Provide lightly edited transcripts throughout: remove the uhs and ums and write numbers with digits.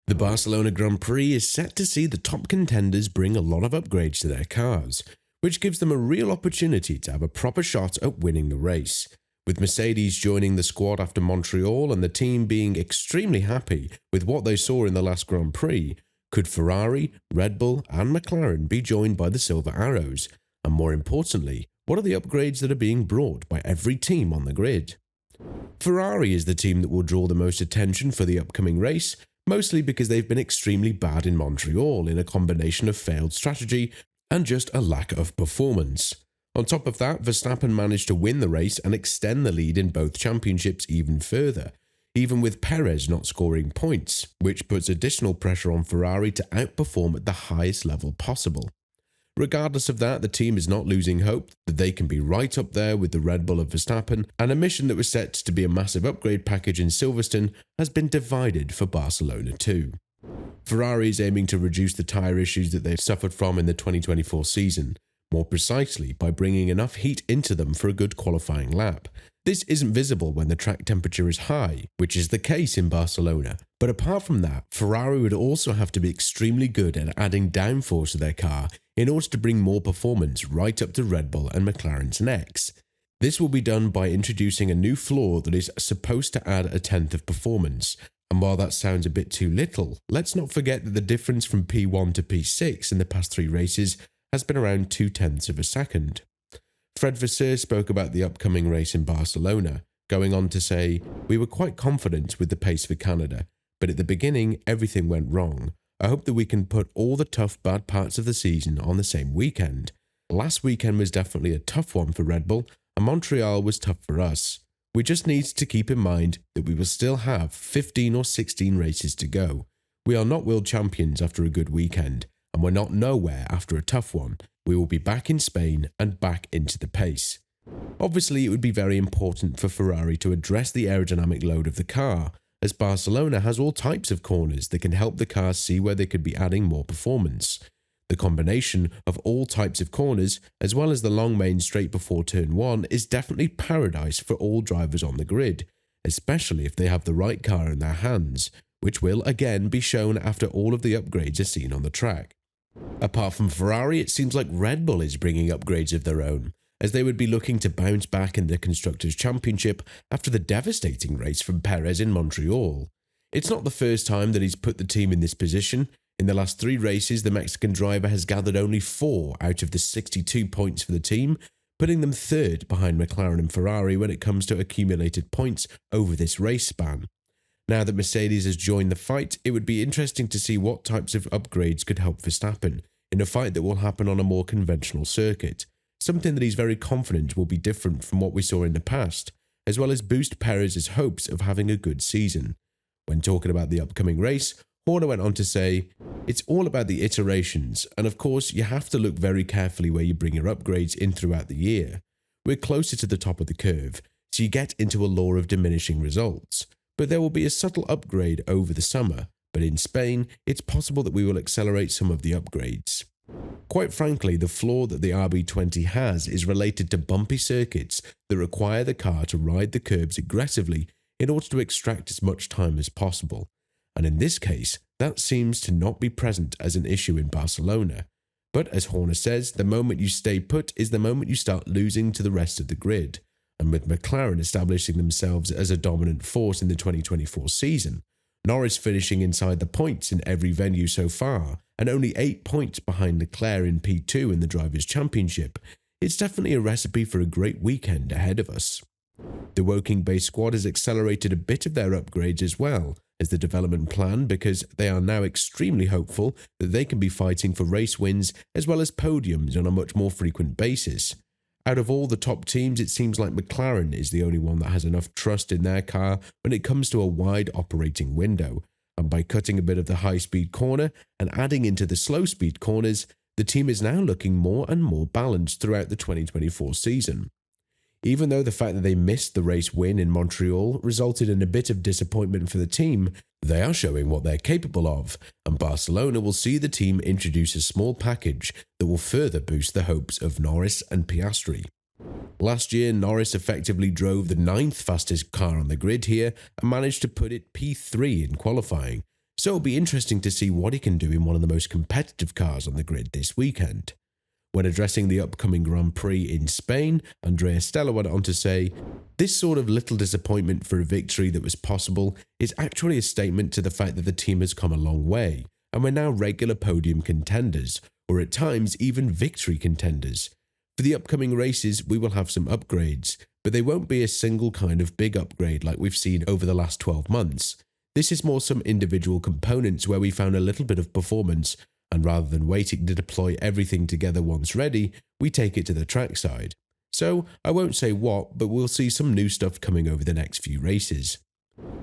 The Barcelona Grand Prix is set to see the top contenders bring a lot of upgrades to their cars, which gives them a real opportunity to have a proper shot at winning the race. With Mercedes joining the squad after Montreal and the team being extremely happy with what they saw in the last Grand Prix, could Ferrari, Red Bull and McLaren be joined by the Silver Arrows? And more importantly, what are the upgrades that are being brought by every team on the grid? Ferrari is the team that will draw the most attention for the upcoming race, mostly because they've been extremely bad in Montreal in a combination of failed strategy and just a lack of performance. On top of that, Verstappen managed to win the race and extend the lead in both championships even further, even with Perez not scoring points, which puts additional pressure on Ferrari to outperform at the highest level possible. Regardless of that, the team is not losing hope that they can be right up there with the Red Bull of Verstappen, and a mission that was set to be a massive upgrade package in Silverstone has been divided for Barcelona too. Ferrari is aiming to reduce the tyre issues that they've suffered from in the 2024 season, more precisely by bringing enough heat into them for a good qualifying lap. This isn't visible when the track temperature is high, which is the case in Barcelona. But apart from that, Ferrari would also have to be extremely good at adding downforce to their car in order to bring more performance right up to Red Bull and McLaren's necks. This will be done by introducing a new floor that is supposed to add a tenth of performance. And while that sounds a bit too little, let's not forget that the difference from P1 to P6 in the past 3 races has been around 0.2 of a second. Fred Vasseur spoke about the upcoming race in Barcelona, going on to say, "We were quite confident with the pace for Canada, but at the beginning everything went wrong. I hope that we can put all the tough bad parts of the season on the same weekend. Last weekend was definitely a tough one for Red Bull, and Montreal was tough for us. We just need to keep in mind that we will still have 15 or 16 races to go. We are not world champions after a good weekend, and we're not nowhere after a tough one. We will be back in Spain and back into the pace." Obviously, it would be very important for Ferrari to address the aerodynamic load of the car, as Barcelona has all types of corners that can help the car see where they could be adding more performance. The combination of all types of corners, as well as the long main straight before turn 1, is definitely paradise for all drivers on the grid, especially if they have the right car in their hands, which will again be shown after all of the upgrades are seen on the track. Apart from Ferrari, it seems like Red Bull is bringing upgrades of their own, as they would be looking to bounce back in the Constructors' Championship after the devastating race from Perez in Montreal. It's not the first time that he's put the team in this position. In the last 3 races, the Mexican driver has gathered only 4 out of the 62 points for the team, putting them 3rd behind McLaren and Ferrari when it comes to accumulated points over this race span. Now that Mercedes has joined the fight, it would be interesting to see what types of upgrades could help Verstappen in a fight that will happen on a more conventional circuit, something that he's very confident will be different from what we saw in the past, as well as boost Perez's hopes of having a good season. When talking about the upcoming race, Horner went on to say, "It's all about the iterations, and of course you have to look very carefully where you bring your upgrades in throughout the year. We're closer to the top of the curve, so you get into a law of diminishing results. But there will be a subtle upgrade over the summer, but in Spain, it's possible that we will accelerate some of the upgrades." Quite frankly, the flaw that the RB20 has is related to bumpy circuits that require the car to ride the curbs aggressively in order to extract as much time as possible. And in this case, that seems to not be present as an issue in Barcelona. But as Horner says, the moment you stay put is the moment you start losing to the rest of the grid. And with McLaren establishing themselves as a dominant force in the 2024 season, Norris finishing inside the points in every venue so far, and only 8 points behind Leclerc in P2 in the Drivers' Championship, it's definitely a recipe for a great weekend ahead of us. The Woking-based squad has accelerated a bit of their upgrades as well as the development plan, because they are now extremely hopeful that they can be fighting for race wins as well as podiums on a much more frequent basis. Out of all the top teams, it seems like McLaren is the only one that has enough trust in their car when it comes to a wide operating window, and by cutting a bit of the high-speed corner and adding into the slow-speed corners, the team is now looking more and more balanced throughout the 2024 season. Even though the fact that they missed the race win in Montreal resulted in a bit of disappointment for the team, they are showing what they're capable of, and Barcelona will see the team introduce a small package that will further boost the hopes of Norris and Piastri. Last year, Norris effectively drove the 9th fastest car on the grid here and managed to put it P3 in qualifying, so it'll be interesting to see what he can do in one of the most competitive cars on the grid this weekend. When addressing the upcoming Grand Prix in Spain, Andrea Stella went on to say, "This sort of little disappointment for a victory that was possible is actually a statement to the fact that the team has come a long way, and we're now regular podium contenders, or at times even victory contenders. For the upcoming races, we will have some upgrades, but they won't be a single kind of big upgrade like we've seen over the last 12 months. This is more some individual components where we found a little bit of performance, and rather than waiting to deploy everything together once ready, we take it to the trackside. So, I won't say what, but we'll see some new stuff coming over the next few races."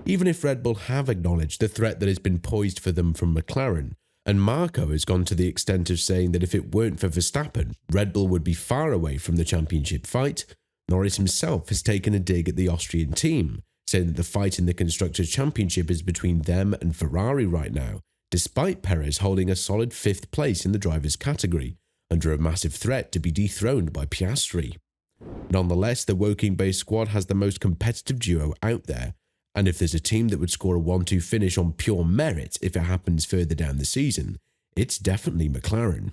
Even if Red Bull have acknowledged the threat that has been poised for them from McLaren, and Marco has gone to the extent of saying that if it weren't for Verstappen, Red Bull would be far away from the championship fight, Norris himself has taken a dig at the Austrian team, saying that the fight in the Constructors' Championship is between them and Ferrari right now, despite Perez holding a solid 5th place in the drivers' category, under a massive threat to be dethroned by Piastri. Nonetheless, the Woking-based squad has the most competitive duo out there, and if there's a team that would score a 1-2 finish on pure merit if it happens further down the season, it's definitely McLaren.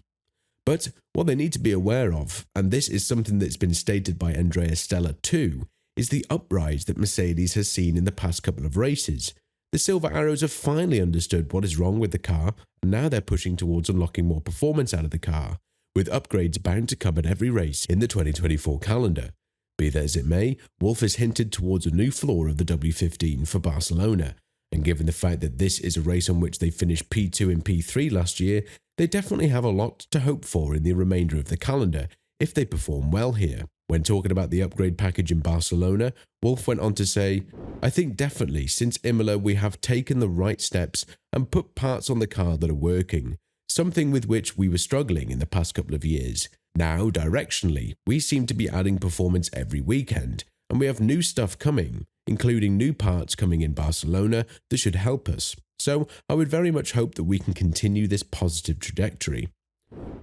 But what they need to be aware of, and this is something that's been stated by Andrea Stella too, is the uprise that Mercedes has seen in the past couple of races. The Silver Arrows have finally understood what is wrong with the car, and now they're pushing towards unlocking more performance out of the car, with upgrades bound to come at every race in the 2024 calendar. Be that as it may, Wolff has hinted towards a new floor of the W15 for Barcelona, and given the fact that this is a race on which they finished P2 and P3 last year, they definitely have a lot to hope for in the remainder of the calendar if they perform well here. When talking about the upgrade package in Barcelona, Wolff went on to say, "I think definitely since Imola we have taken the right steps and put parts on the car that are working, something with which we were struggling in the past couple of years. Now, directionally, we seem to be adding performance every weekend, and we have new stuff coming, including new parts coming in Barcelona that should help us. So I would very much hope that we can continue this positive trajectory."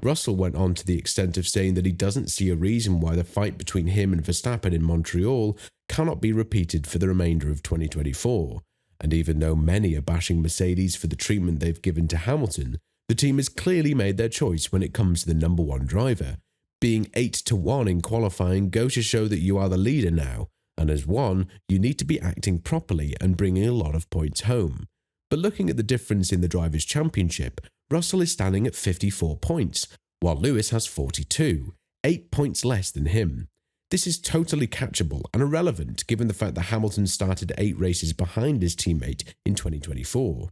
Russell went on to the extent of saying that he doesn't see a reason why the fight between him and Verstappen in Montreal cannot be repeated for the remainder of 2024. And even though many are bashing Mercedes for the treatment they've given to Hamilton, the team has clearly made their choice when it comes to the number one driver. Being 8-1 in qualifying goes to show that you are the leader now, and as one, you need to be acting properly and bringing a lot of points home. But looking at the difference in the Drivers' Championship, Russell is standing at 54 points, while Lewis has 42, 8 points less than him. This is totally catchable and irrelevant given the fact that Hamilton started 8 races behind his teammate in 2024.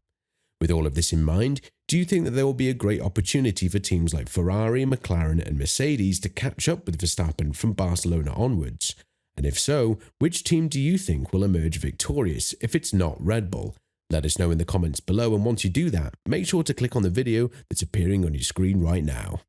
With all of this in mind, do you think that there will be a great opportunity for teams like Ferrari, McLaren and Mercedes to catch up with Verstappen from Barcelona onwards? And if so, which team do you think will emerge victorious if it's not Red Bull? Let us know in the comments below, and once you do that, make sure to click on the video that's appearing on your screen right now.